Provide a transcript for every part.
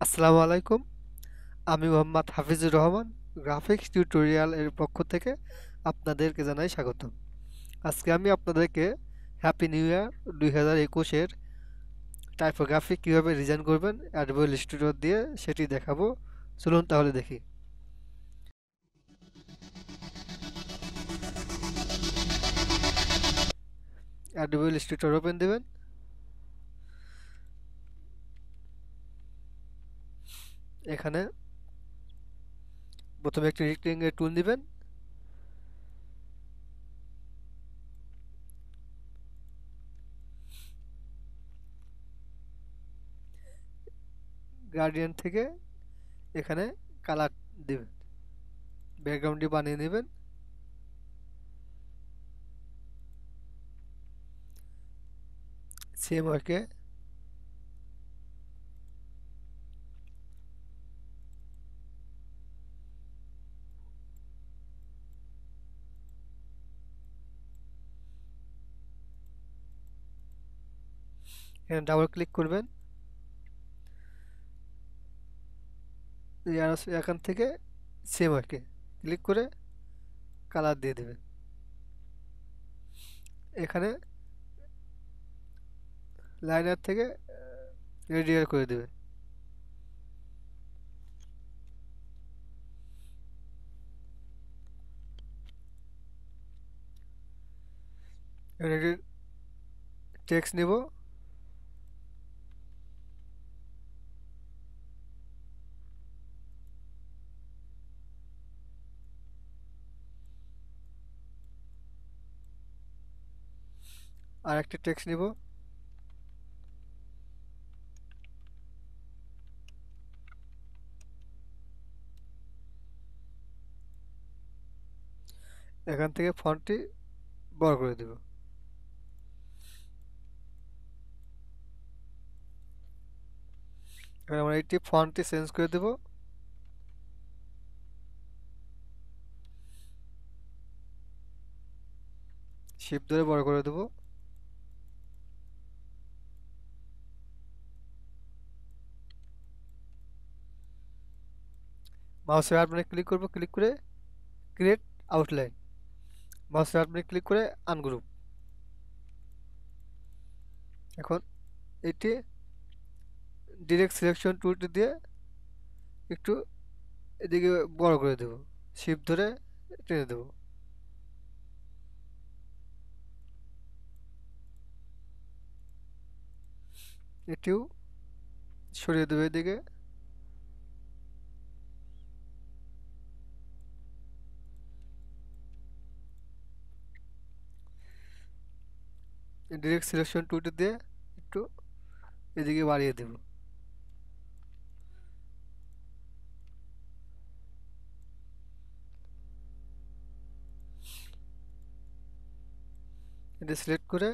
আসসালামু আলাইকুম। আমি মোহাম্মদ হাফিজুর রহমান। গ্রাফিক্স টিউটোরিয়াল এর পক্ষ থেকে আপনাদেরকে জানাই স্বাগতম। আজকে আমি আপনাদেরকে হ্যাপি নিউ ইয়ার 2021 এর টাইপোগ্রাফি কিভাবে ডিজাইন করবেন অ্যাডোবি ইলাস্ট্রেটর দিয়ে সেটি দেখাবো। চলুন তাহলে দেখি। অ্যাডোবি ইলাস্ট্রেটর ওপেন দেবেন। এখানে প্রথমে একটি রেক্টেঙ্গেল টুল দিবেন। গার্ডিয়ান থেকে এখানে কালার দিবেন, ব্যাকগ্রাউন্ডটি বানিয়ে নেবেন। সেম ওকে। এখানে ডাবল ক্লিক করবেন। এখান থেকে সেম ওকে ক্লিক করে কালার দিয়ে দেবেন। এখানে লাইনার থেকে রেডিয়াল করে দেবেন। এখানে টেক্সট নেব। আর একটা টেক্সট নেব। এখান থেকে ফন্টটি বড় করে দেব। এবার আমরা এটি ফন্টটি চেঞ্জ করে দেব। শিফট ধরে বড় করে দেব। মাউসের রাইট বাটনে ক্লিক করব, ক্লিক করে ক্রিয়েট আউটলাইন। মাউসের রাইট বাটনে ক্লিক করে আনগ্রুপ। এখন এটি ডিরেক্ট সিলেকশন টুলটি দিয়ে একটু এদিকে বড় করে দেব। শিফট ধরে টেনে দেব। এটিও সরিয়ে দেবে এদিকে। ডিরেক্ট সিলেকশন টুলটি দিয়ে একটু এদিকে বাড়িয়ে দেব। এটি সিলেক্ট করে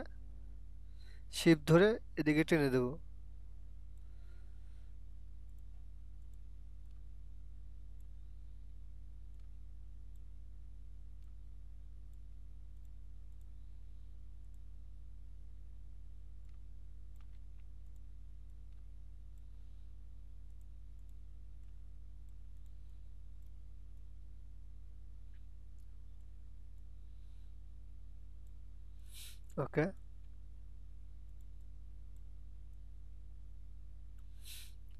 শিফট ধরে এদিকে টেনে দেব। ওকে।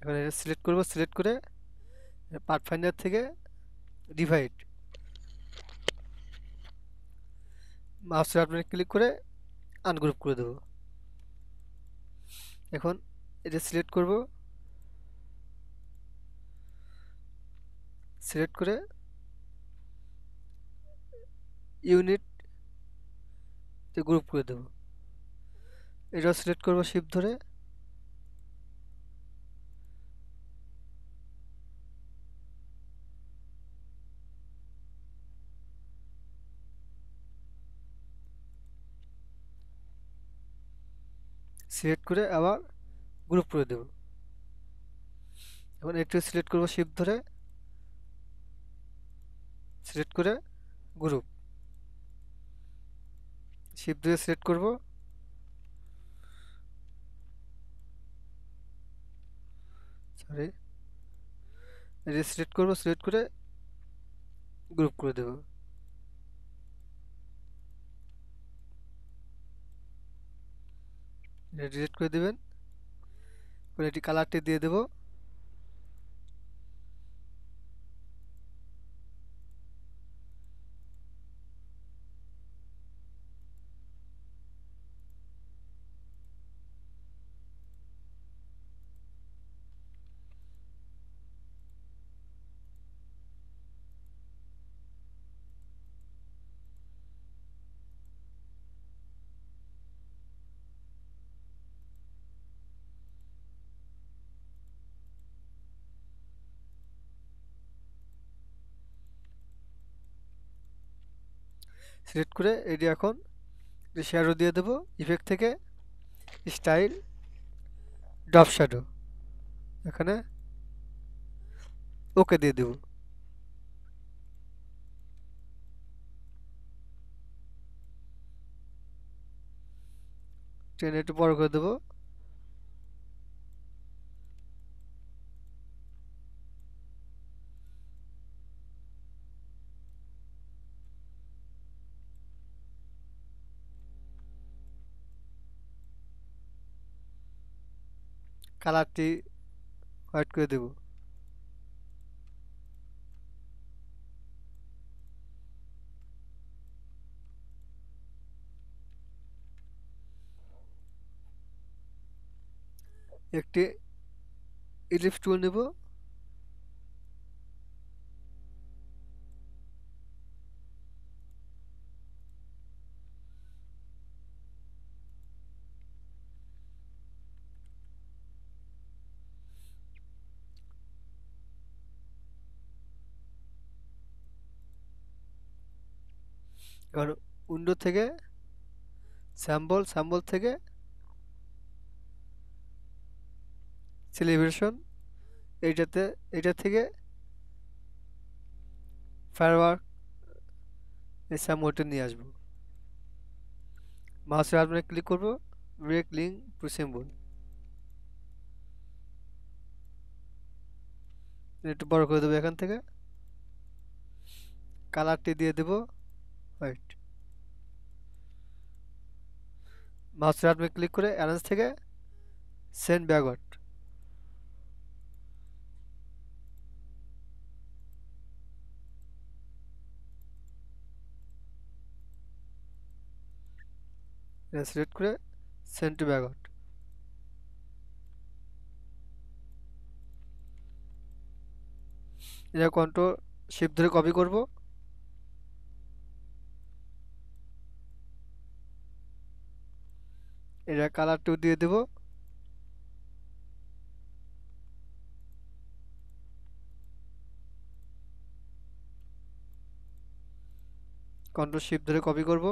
এখন এটা সিলেক্ট করব, সিলেক্ট করে পার্ট ফাইন্ডার থেকে ডিভাইড, মাউসের বাটনে ক্লিক করে আনগ্রুপ করে দেব। এখন এটা সিলেক্ট করব, সিলেক্ট করে ইউনিট গ্রুপ করে দেব। এটাও সিলেক্ট করব শিফট ধরে। সিলেক্ট করে আবার গ্রুপ করে দেব। এখন এটিও সিলেক্ট করব শিফট ধরে, সিলেক্ট করে গ্রুপ, শিফট ধরে সিলেক্ট করব। সরি, এটা সিলেক্ট করবো, সিলেক্ট করে গ্রুপ করে দেবো। এটা ডিলিট করে দিবেন, করে এটি কালারটি দিয়ে দেবো। সিলেক্ট করে এটি এখন শ্যাডো দিয়ে দেবো, ইফেক্ট থেকে স্টাইল ড্রপ শ্যাডো, এখানে ওকে দিয়ে দেবো। ট্রেন একটু বড় করে দেবো। কালারটি হোয়াইট করে দেবো। একটি ইলিপস টুল নেব, এবার উইন্ডো থেকে স্যাম্বল, স্যাম্বল থেকে সেলিব্রেশন, এইটাতে, এইটা থেকে ফায়ারওয়ার্ক, এই স্যাম্বলটা নিয়ে আসবো। মাউসের বাটনে ক্লিক করব, ব্রেক লিঙ্ক টু সিম্বল, একটু বড় করে দেবো। এখান থেকে কালারটি দিয়ে দেবো হোয়াইট। মাউসের বাটনে ক্লিক করে অ্যারেঞ্জ থেকে সেন্ড ব্যাকওয়ার্ড, সিলেক্ট করে সেন্ড টু ব্যাকওয়ার্ড। এটা কন্ট্রোল শিফট ধরে কপি করব, এটা কালারটিও দিয়ে দেবো। কন্ট্রোল শিফট ধরে কপি করব,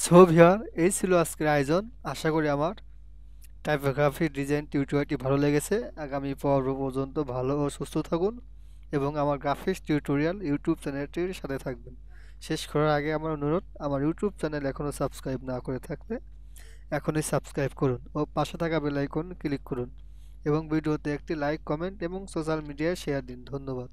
সো ভিউয়ার, এই ছিল আজকের আয়োজন। আশা করি আমার টাইপোগ্রাফি ডিজাইন টিউটোরিয়ালটি ভালো লেগেছে। আগামী পর্ব পর্যন্ত ভালো ও সুস্থ থাকুন এবং আমার গ্রাফিক্স টিউটোরিয়াল ইউটিউব চ্যানেলটির সাথে থাকবেন। শেষ করার আগে আমার অনুরোধ, আমার ইউটিউব চ্যানেল এখনও সাবস্ক্রাইব না করে থাকলে এখনই সাবস্ক্রাইব করুন ও পাশে থাকা বেল আইকন ক্লিক করুন এবং ভিডিওতে একটি লাইক, কমেন্ট এবং সোশ্যাল মিডিয়ায় শেয়ার দিন। ধন্যবাদ।